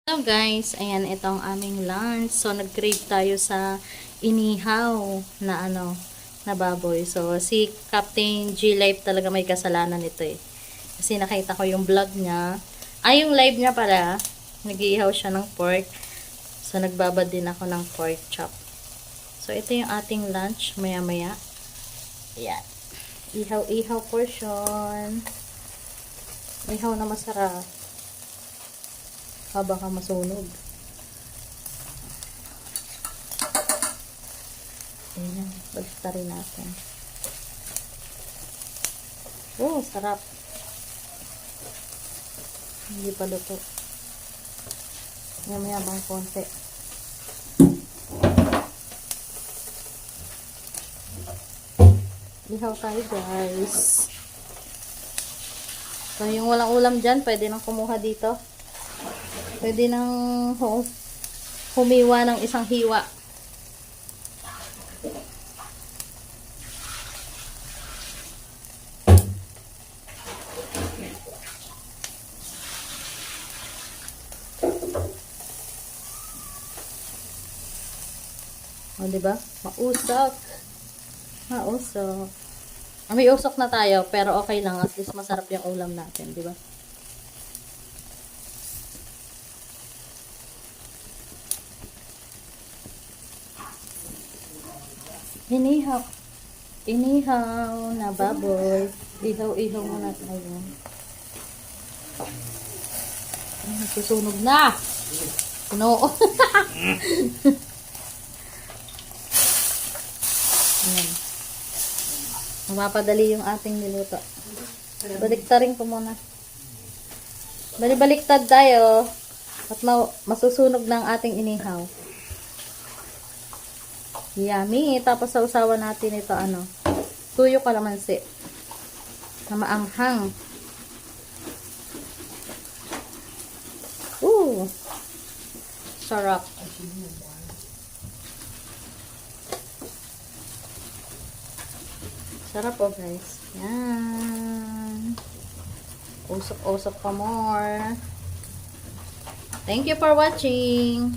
Hello guys, ayan itong aming lunch. So nag-crave tayo sa inihaw na na baboy. So si Captain G Life talaga may kasalanan nito eh. Kasi nakita ko yung vlog niya. Yung live niya pala, nag-iihaw siya ng pork. So nagbabad din ako ng pork chop. So ito yung ating lunch maya-maya. Ayan. Ihaw-ihaw portion. Ihaw na masarap. Baka masunog. Ayan, baliktarin natin. Oh, sarap. Hindi pa luto. Mamaya bang konti. Ihaw tayo guys. So yung walang ulam dyan, pwede nang kumuha dito. Pwede nang humiwa ng isang hiwa. O, diba? Mausok. Mausok. May usok na tayo, pero okay lang. At least masarap yung ulam natin, diba? Inihaw. Inihaw na baboy. Ihaw-ihaw muna tayo. Susunog na. No. Ayan. Mapapadali yung ating niluto. Baliktarin ko muna. Baliktad tayo. At masusunog ng ating inihaw. Yummy. Tapos sausawan natin ito tuyo kalamansi na maanghang. Sarap. Sarap po guys. Yan. Usok-usok pa more. Thank you for watching.